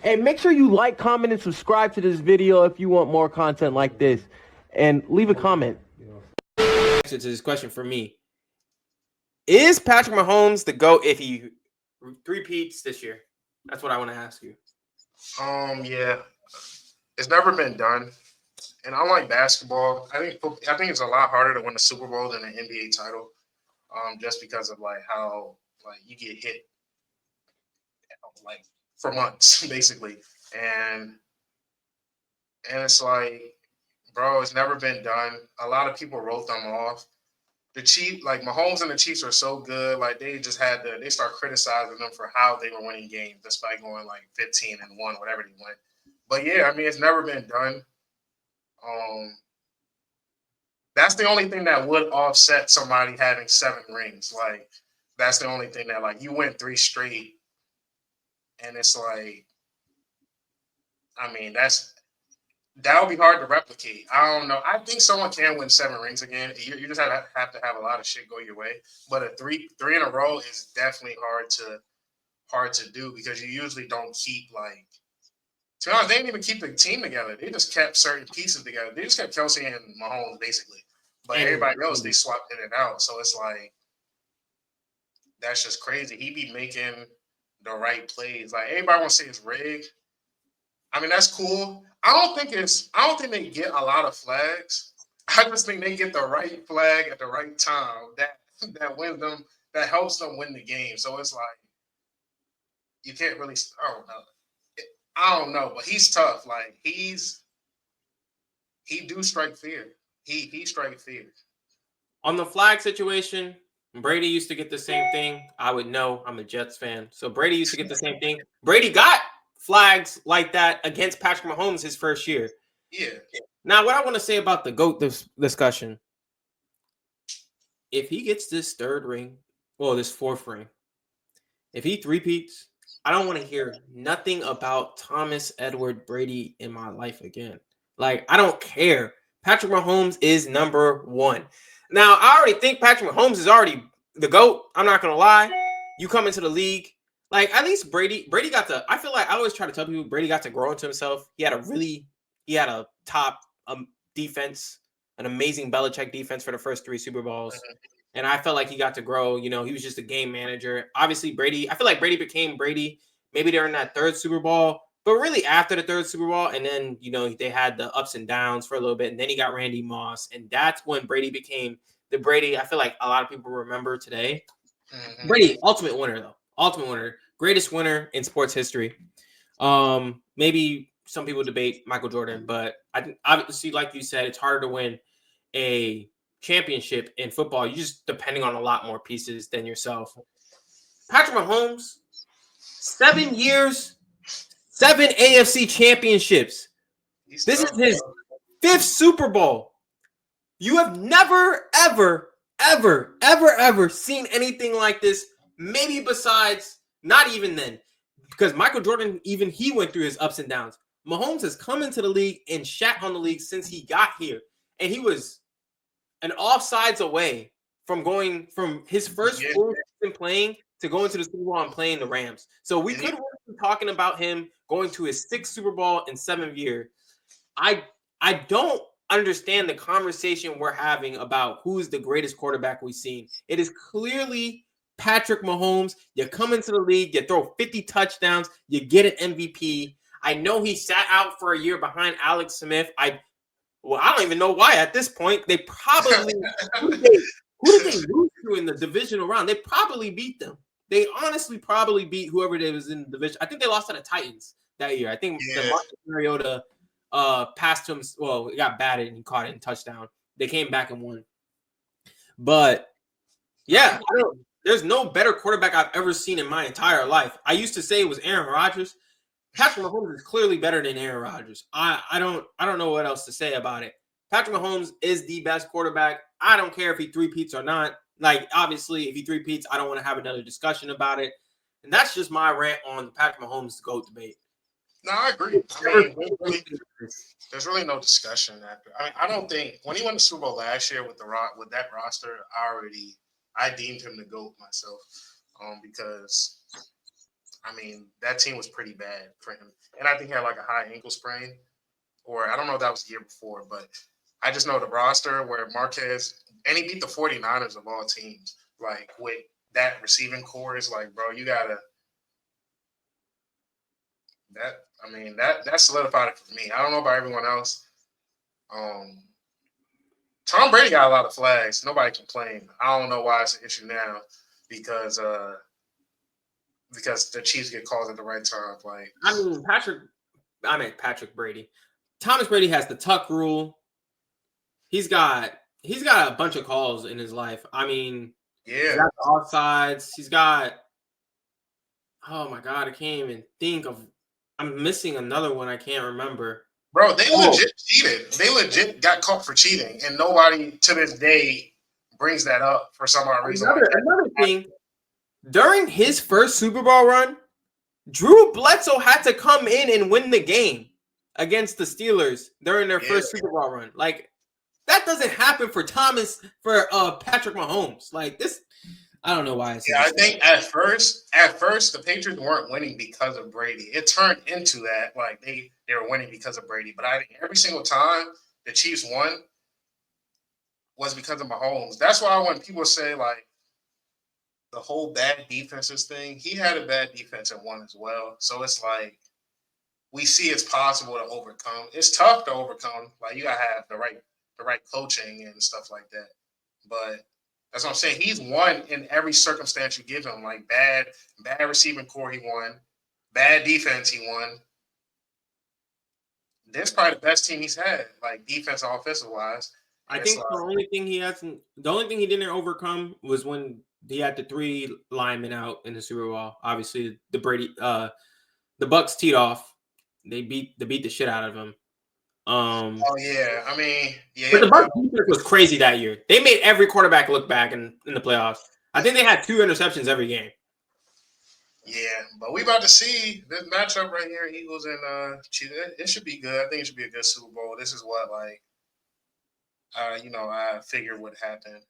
And make sure you like, comment, and subscribe to this video if you want more content like this. And leave a comment. Answer to this question for me. Is Patrick Mahomes the GOAT if he three-peats this year? That's what I want to ask you. Yeah. It's never been done. And unlike basketball, I think it's a lot harder to win a Super Bowl than an NBA title. Just because of like how like you get hit like for months, basically. And it's like, bro, it's never been done. A lot of people wrote them off. The Chiefs, like Mahomes and the Chiefs are so good. Like they start criticizing them for how they were winning games despite going like 15-1, whatever they went. But yeah, I mean, it's never been done. That's the only thing that would offset somebody having 7 rings. Like that's the only thing that like you went 3 straight, and it's like, I mean, that would be hard to replicate. I don't know. I think someone can win 7 rings again. You just have to have a lot of shit go your way. But a three in a row is definitely hard to do because you usually don't keep like. To be honest, they didn't even keep the team together. They just kept certain pieces together. They just kept Kelsey and Mahomes basically, but everybody else they swapped in and out. So it's like that's just crazy. He be making the right plays. Like everybody wants to say it's rigged. I mean, that's cool. I don't think they get a lot of flags. I just think they get the right flag at the right time that wins them, that helps them win the game. So it's like you can't really. I don't know, but he's tough. Like he do strike fear. He strike fear. On the flag situation, Brady used to get the same thing. I would know. I'm a Jets fan, so Brady used to get the same thing. Brady got flags like that against Patrick Mahomes his first year. Yeah. Now, what I want to say about the GOAT discussion, if he gets this 4th ring, if he three-peats, I don't want to hear nothing about Thomas Edward Brady in my life again. Like, I don't care. Patrick Mahomes is number 1. Now, I already think Patrick Mahomes is already the GOAT. I'm not going to lie. You come into the league. Like, at least Brady got to, I feel like I always try to tell people Brady got to grow into himself. He had a top defense, an amazing Belichick defense for the first 3 Super Bowls. And I felt like he got to grow. You know, he was just a game manager. Obviously, I feel like Brady became Brady maybe during that 3rd Super Bowl, but really after the 3rd Super Bowl. And then, you know, they had the ups and downs for a little bit. And then he got Randy Moss. And that's when Brady became the Brady I feel like a lot of people remember today. Mm-hmm. Brady, ultimate winner, though. Ultimate winner. Greatest winner in sports history. Maybe some people debate Michael Jordan, but I obviously, like you said, it's harder to win a championship in football. You're just depending on a lot more pieces than yourself. Patrick Mahomes, 7 years, 7 AFC championships. This is his 5th Super Bowl. You have never, ever, ever, ever, ever seen anything like this. Maybe besides, not even then, because Michael Jordan, even he went through his ups and downs. Mahomes has come into the league and shat on the league since he got here. And he was an offsides away from going from his first full season playing to going to the Super Bowl and playing the Rams. So we could be talking about him going to his 6th Super Bowl in 7th year. I don't understand the conversation we're having about who's the greatest quarterback we've seen. It is clearly Patrick Mahomes. You come into the league, you throw 50 touchdowns, you get an MVP. I know he sat out for a year behind Alex Smith. I don't even know why at this point. They probably who did they lose to in the divisional round? They probably beat them. They honestly probably beat whoever they was in the division. I think they lost to the Titans that year. I think the Marcus Mariota passed to him. Well, it got batted and he caught it in touchdown. They came back and won. But yeah, there's no better quarterback I've ever seen in my entire life. I used to say it was Aaron Rodgers. Patrick Mahomes is clearly better than Aaron Rodgers. I don't know what else to say about it. Patrick Mahomes is the best quarterback. I don't care if he three-peats or not. Like, obviously, if he three-peats, I don't want to have another discussion about it. And that's just my rant on the Patrick Mahomes GOAT debate. No, I agree. I mean, there's really no discussion after. I mean, I don't think when he won the Super Bowl last year with that roster, I deemed him the GOAT myself, because I mean, that team was pretty bad for him. And I think he had like a high ankle sprain, or I don't know if that was the year before, but I just know the roster where Marquez, and he beat the 49ers of all teams. Like, with that receiving core, is like, bro, you got to – that solidified it for me. I don't know about everyone else. Tom Brady got a lot of flags. Nobody complained. I don't know why it's an issue now because the Chiefs get called at the right time. Like, Patrick Brady. Thomas Brady has the tuck rule. He's got a bunch of calls in his life. I mean, he's got the offsides. He's got, oh my God, I can't even think of. I'm missing another one. I can't remember. Bro, they legit cheated. They legit got caught for cheating, and nobody to this day brings that up for some odd reason. Another thing, during his first Super Bowl run, Drew Bledsoe had to come in and win the game against the Steelers during their first Super Bowl run. Like, that doesn't happen for Patrick Mahomes. Like, this, I don't know why. I think at first the Patriots weren't winning because of Brady. It turned into that, like they were winning because of Brady. But I think every single time the Chiefs won was because of Mahomes. That's why when people say like the whole bad defenses thing, he had a bad defense and won as well. So it's like we see it's possible to overcome. It's tough to overcome. Like, you gotta have the right coaching and stuff like that. But that's what I'm saying. He's won in every circumstance you give him. Like, bad receiving core, he won. Bad defense, he won. This is probably the best team he's had, like, defense and offensive wise. I think the only thing he didn't overcome was when he had the 3 linemen out in the Super Bowl. Obviously, the Bucs teed off. They beat the shit out of him. But the Bucs defense was crazy that year. They made every quarterback look back in the playoffs. I think they had 2 interceptions every game. Yeah, but we about to see this matchup right here, Eagles and Chiefs. It should be good. I think it should be a good Super Bowl. This is what I figured would happen.